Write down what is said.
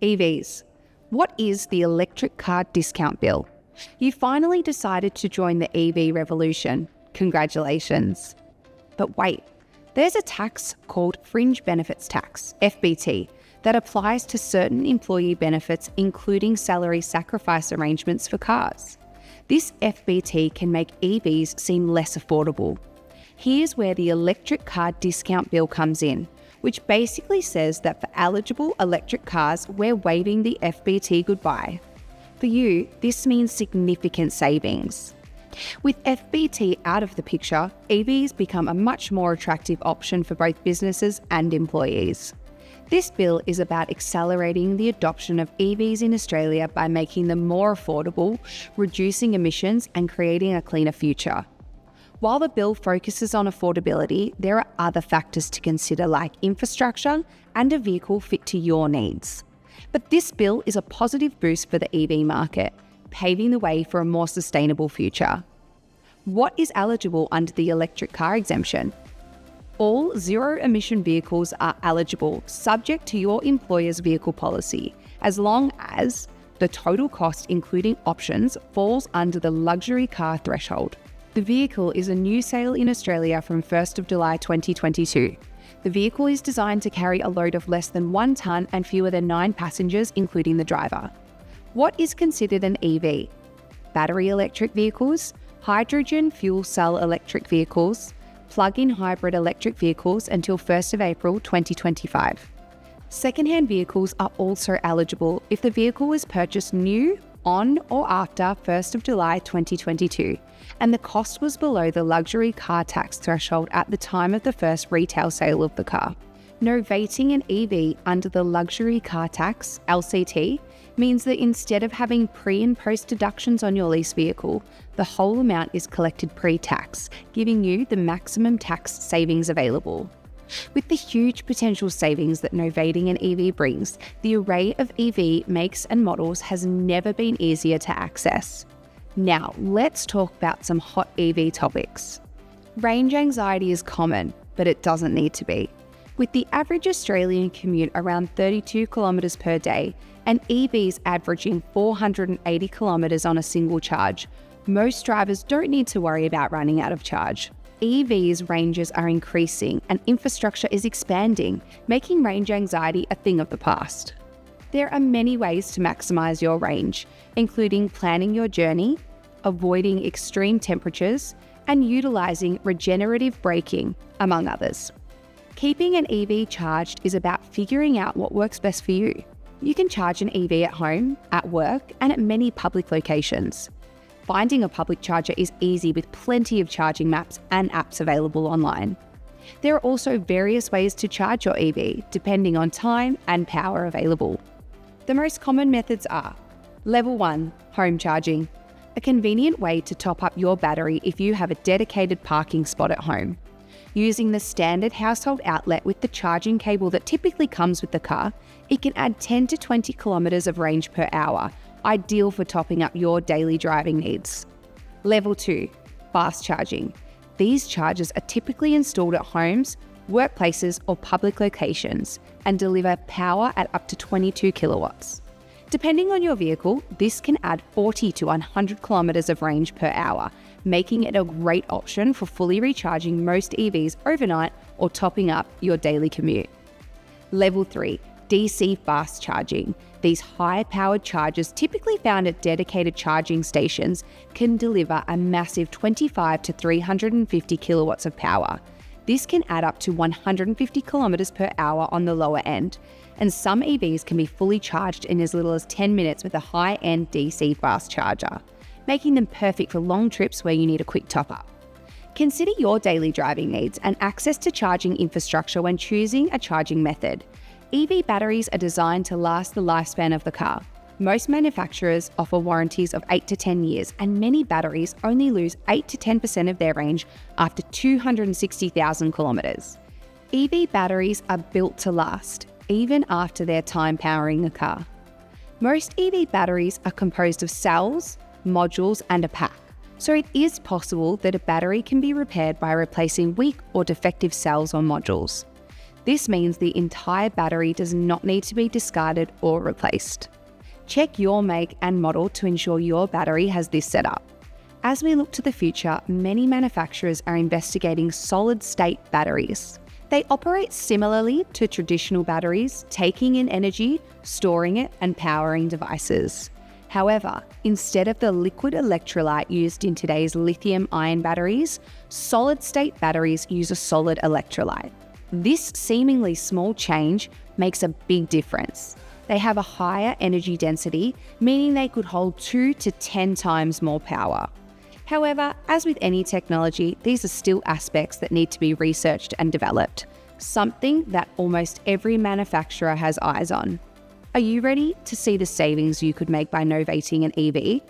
EVs. What is the electric car discount bill? You finally decided to join the EV revolution. Congratulations. But wait, there's a tax called Fringe Benefits Tax, FBT, that applies to certain employee benefits, including salary sacrifice arrangements for cars. This FBT can make EVs seem less affordable. Here's where the electric car discount bill comes in, which basically says that for eligible electric cars, we're waiving the FBT goodbye. For you, this means significant savings. With FBT out of the picture, EVs become a much more attractive option for both businesses and employees. This bill is about accelerating the adoption of EVs in Australia by making them more affordable, reducing emissions, and creating a cleaner future. While the bill focuses on affordability, there are other factors to consider like infrastructure and a vehicle fit to your needs. But this bill is a positive boost for the EV market, paving the way for a more sustainable future. What is eligible under the electric car exemption? All zero-emission vehicles are eligible, subject to your employer's vehicle policy, as long as the total cost, including options, falls under the luxury car threshold. The vehicle is a new sale in Australia from 1st of July 2022. The vehicle is designed to carry a load of less than 1 tonne and fewer than 9 passengers, including the driver. What is considered an EV? Battery electric vehicles, hydrogen fuel cell electric vehicles, plug-in hybrid electric vehicles until 1st of April 2025. Second-hand vehicles are also eligible if the vehicle was purchased new, on or after 1st of July 2022, and the cost was below the luxury car tax threshold at the time of the first retail sale of the car. Novating an EV under the luxury car tax, LCT, means that instead of having pre- and post-deductions on your lease vehicle, the whole amount is collected pre-tax, giving you the maximum tax savings available. With the huge potential savings that novating an EV brings, the array of EV makes and models has never been easier to access. Now, let's talk about some hot EV topics. Range anxiety is common, but it doesn't need to be. With the average Australian commute around 32 kilometres per day and EVs averaging 480 kilometres on a single charge, most drivers don't need to worry about running out of charge. EVs' ranges are increasing and infrastructure is expanding, making range anxiety a thing of the past. There are many ways to maximise your range, including planning your journey, avoiding extreme temperatures, and utilising regenerative braking, among others. Keeping an EV charged is about figuring out what works best for you. You can charge an EV at home, at work, and at many public locations. Finding a public charger is easy with plenty of charging maps and apps available online. There are also various ways to charge your EV, depending on time and power available. The most common methods are Level 1, home charging, a convenient way to top up your battery if you have a dedicated parking spot at home. Using the standard household outlet with the charging cable that typically comes with the car, it can add 10 to 20 kilometres of range per hour, ideal for topping up your daily driving needs. Level 2, fast charging. These chargers are typically installed at homes, workplaces, or public locations and deliver power at up to 22 kilowatts. Depending on your vehicle, this can add 40 to 100 kilometres of range per hour, making it a great option for fully recharging most EVs overnight or topping up your daily commute. Level 3, DC fast charging. These high-powered chargers, typically found at dedicated charging stations, can deliver a massive 25 to 350 kilowatts of power. This can add up to 150 kilometres per hour on the lower end, and some EVs can be fully charged in as little as 10 minutes with a high-end DC fast charger, making them perfect for long trips where you need a quick top-up. Consider your daily driving needs and access to charging infrastructure when choosing a charging method. EV batteries are designed to last the lifespan of the car. Most manufacturers offer warranties of 8 to 10 years, and many batteries only lose 8 to 10% of their range after 260,000 kilometres. EV batteries are built to last, even after their time powering a car. Most EV batteries are composed of cells, modules, and a pack, so it is possible that a battery can be repaired by replacing weak or defective cells or modules. This means the entire battery does not need to be discarded or replaced. Check your make and model to ensure your battery has this setup. As we look to the future, many manufacturers are investigating solid-state batteries. They operate similarly to traditional batteries, taking in energy, storing it, and powering devices. However, instead of the liquid electrolyte used in today's lithium-ion batteries, solid-state batteries use a solid electrolyte. This seemingly small change makes a big difference. They have a higher energy density, meaning they could hold 2 to 10 times more power. However, as with any technology, these are still aspects that need to be researched and developed, something that almost every manufacturer has eyes on. Are you ready to see the savings you could make by novating an EV?